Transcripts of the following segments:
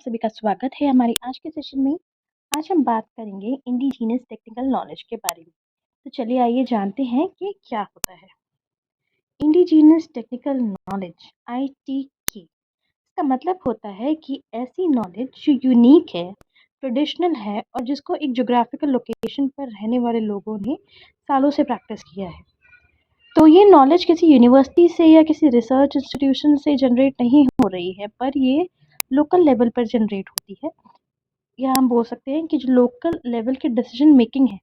सभी का स्वागत है हमारी आज के सेशन में। आज हम बात करेंगे इंडिजीनियस टेक्निकल नॉलेज के बारे में। तो चलिए आइए जानते हैं कि क्या होता है इंडिजीनियस टेक्निकल नॉलेज (ITK). इसका मतलब होता है कि ऐसी नॉलेज जो यूनिक है, ट्रेडिशनल है और जिसको एक ज्योग्राफिकल लोकेशन पर रहने वाले लोगों ने सालों से प्रैक्टिस किया है। तो ये नॉलेज किसी यूनिवर्सिटी से या किसी रिसर्च इंस्टीट्यूशन से जनरेट नहीं हो रही है, पर ये लोकल लेवल पर जनरेट होती है, या हम बोल सकते हैं कि जो लोकल लेवल की डिसीजन मेकिंग है,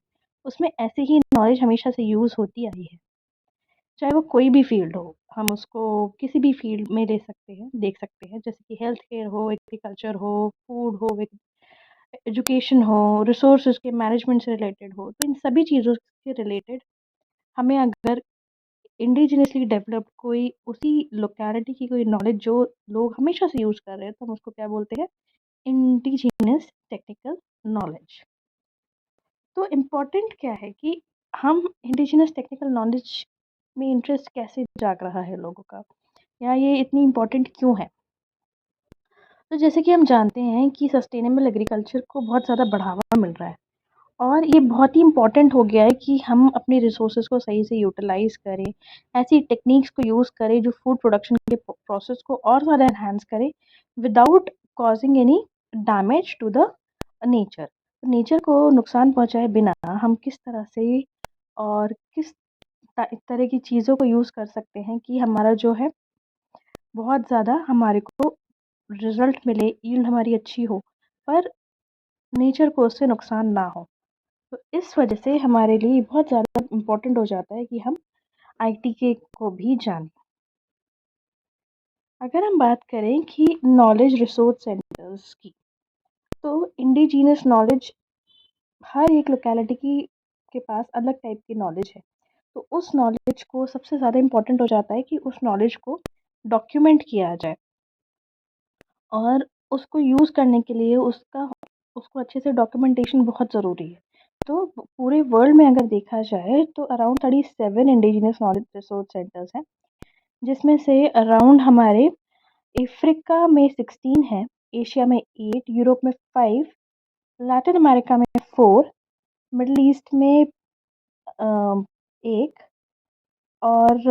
उसमें ऐसे ही नॉलेज हमेशा से यूज़ होती आई है। चाहे वो कोई भी फील्ड हो, हम उसको किसी भी फील्ड में ले सकते हैं, देख सकते हैं, जैसे कि हेल्थ केयर हो, एग्रीकल्चर हो, फूड हो, एजुकेशन हो, रिसोर्सेज के मैनेजमेंट से रिलेटेड हो। तो इन सभी चीज़ों से रिलेटेड हमें अगर इंडिजिनियसली डेवलप्ड कोई उसी लोकेलिटी की कोई नॉलेज जो लोग हमेशा से यूज़ कर रहे हैं, तो हम उसको क्या बोलते हैं? Indigenous technical knowledge. तो इम्पोर्टेंट क्या है कि हम इंडिजिनस टेक्निकल नॉलेज में इंटरेस्ट कैसे जाग रहा है लोगों का, या ये इतनी इम्पोर्टेंट क्यों है? तो जैसे कि हम जानते हैं कि सस्टेनेबल एग्रीकल्चर को बहुत ज़्यादा बढ़ावा मिल रहा है, और ये बहुत ही इम्पोर्टेंट हो गया है कि हम अपने रिसोर्सेज को सही से यूटिलाइज करें, ऐसी टेक्निक्स को यूज़ करें जो फूड प्रोडक्शन के प्रोसेस को और ज़्यादा एनहांस करे, without causing any damage to the nature. Nature को नुकसान पहुंचाए बिना हम किस तरह से और किस तरह की चीज़ों को यूज़ कर सकते हैं कि हमारा जो है बहुत ज़्यादा हमारे को रिजल्ट मिले, यील्ड हमारी अच्छी हो, पर नेचर को उससे नुकसान ना हो। तो इस वजह से हमारे लिए बहुत ज़्यादा इम्पोर्टेंट हो जाता है कि हम ITK को भी जानें। अगर हम बात करें कि नॉलेज रिसोर्स सेंटर्स की, तो इंडिजीनियस नॉलेज हर एक लोकेलिटी के पास अलग टाइप की नॉलेज है। तो उस नॉलेज को सबसे ज़्यादा इम्पोर्टेंट हो जाता है कि उस नॉलेज को डॉक्यूमेंट किया जाए, और उसको यूज़ करने के लिए उसको अच्छे से डॉक्यूमेंटेशन बहुत ज़रूरी है। तो पूरे वर्ल्ड में अगर देखा जाए तो around 37 indigenous knowledge resource centres हैं, जिसमें से अराउंड हमारे अफ्रीका में 16 है, एशिया में 8, यूरोप में 5, लैटिन अमेरिका में 4, मिडल ईस्ट में 1, और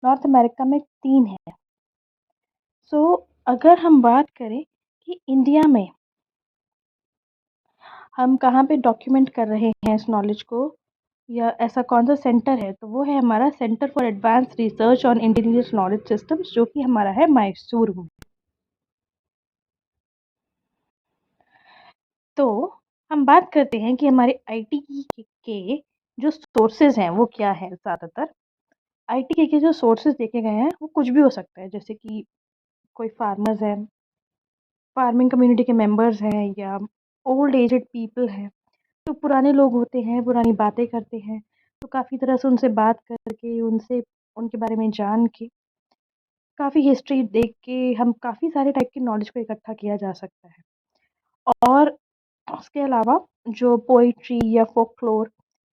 नॉर्थ अमेरिका में 3 है। सो अगर हम बात करें कि इंडिया में हम कहाँ पे डॉक्यूमेंट कर रहे हैं इस नॉलेज को, या ऐसा कौन सा सेंटर है, तो वो है हमारा centre for advance research on indigenous knowledge systems, जो कि हमारा है मैसूर में। तो हम बात करते हैं कि हमारे ITK के जो सोर्सेज हैं वो क्या है। ज़्यादातर ITK के जो सोर्सेज देखे गए हैं वो कुछ भी हो सकता है, जैसे कि कोई फार्मर्स हैं, फार्मिंग कम्युनिटी के मेंबर्स हैं, या ओल्ड एजेड पीपल हैं, तो पुराने लोग होते हैं, पुरानी बातें करते हैं। तो काफ़ी तरह से उनसे बात करके, उनसे उनके बारे में जान के, काफ़ी हिस्ट्री देख के हम काफ़ी सारे टाइप की नॉलेज को इकट्ठा किया जा सकता है। और उसके अलावा जो पोइट्री या फ़ोकलोर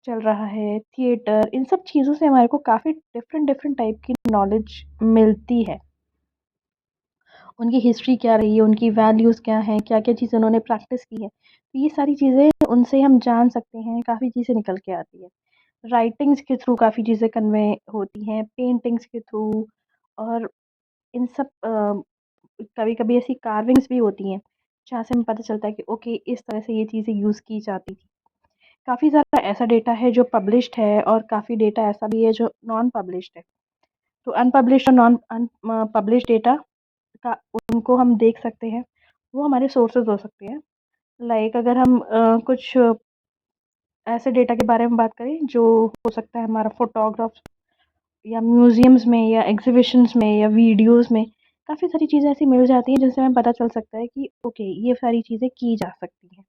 चल रहा है, थिएटर, इन सब चीज़ों से हमारे को काफ़ी डिफ़रेंट डिफ़रेंट टाइप की नॉलेज मिलती है। उनकी हिस्ट्री क्या रही है, उनकी वैल्यूज़ क्या हैं, क्या-क्या चीज़ें उन्होंने प्रैक्टिस की है। तो ये सारी चीज़ें उनसे हम जान सकते हैं, काफ़ी चीज़ें निकल के आती है। राइटिंग्स के थ्रू काफ़ी चीज़ें कन्वे होती हैं, पेंटिंग्स के थ्रू, और इन सब कभी-कभी ऐसी कार्विंग्स भी होती हैं, जहाँ से हमें पता चलता है कि ओके, इस तरह से ये चीज़ें यूज़ की जाती थी। काफ़ी ज़्यादा ऐसा डेटा है जो पब्लिश्ड है, और काफ़ी डेटा ऐसा भी है जो नॉन पब्लिश्ड है। तो अनपब्लिश्ड और नॉन पब्लिश्ड डेटा का उनको हम देख सकते हैं, वो हमारे सोर्सेज़ हो सकते हैं। लाइक अगर हम कुछ ऐसे डेटा के बारे में बात करें जो हो सकता है हमारा फ़ोटोग्राफ्स या म्यूज़ियम्स में या एग्ज़िबिशन्स में या वीडियोज़ में, काफ़ी सारी चीज़ें ऐसी मिल जाती हैं जिनसे हमें पता चल सकता है कि ओके, ये सारी चीज़ें की जा सकती हैं।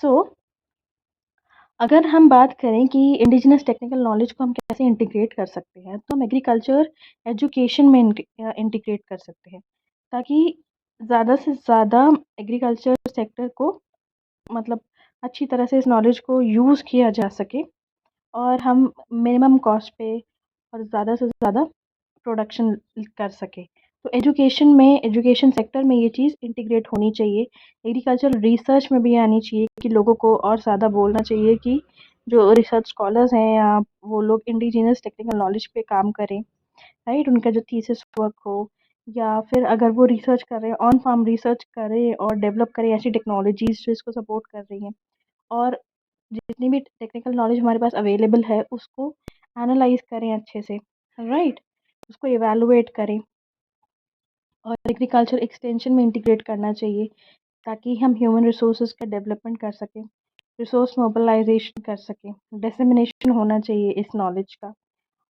सो अगर हम बात करें कि इंडिजिनस टेक्निकल नॉलेज को हम कैसे इंटीग्रेट कर सकते हैं, तो हम एग्रीकल्चर एजुकेशन में इंटीग्रेट कर सकते हैं, ताकि ज़्यादा से ज़्यादा एग्रीकल्चर सेक्टर को, मतलब अच्छी तरह से इस नॉलेज को यूज़ किया जा सके, और हम मिनिमम कॉस्ट पे और ज़्यादा से ज़्यादा प्रोडक्शन कर सकें। तो एजुकेशन सेक्टर में ये चीज़ इंटीग्रेट होनी चाहिए। एग्रीकल्चर रिसर्च में भी आनी चाहिए कि लोगों को और ज़्यादा बोलना चाहिए कि जो रिसर्च स्कॉलर्स हैं या वो लोग इंडिजिनस टेक्निकल नॉलेज पे काम करें, राइट? उनका जो थीसिस वर्क हो या फिर अगर वो रिसर्च कर रहे हैं, ऑन फार्म रिसर्च करें और डेवलप करें ऐसी टेक्नोलॉजीज़ जो इसको सपोर्ट कर रही हैं। और जितनी भी टेक्निकल नॉलेज हमारे पास अवेलेबल है उसको एनालाइज़ करें अच्छे से, राइट? उसको इवैल्यूएट करें और एग्रीकल्चर एक्सटेंशन में इंटीग्रेट करना चाहिए ताकि हम ह्यूमन रिसोर्सेज का डेवलपमेंट कर सकें, रिसोर्स मोबिलाइजेशन कर सकें, डिसेमिनेशन होना चाहिए इस नॉलेज का।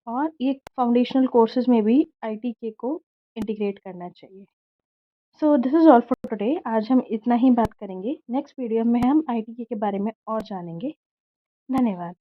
और ये फाउंडेशनल कोर्सेज में भी आईटीके को इंटीग्रेट करना चाहिए। So this is all for today. आज हम इतना ही बात करेंगे। नेक्स्ट वीडियो में हम आईटीके के बारे में और जानेंगे। धन्यवाद।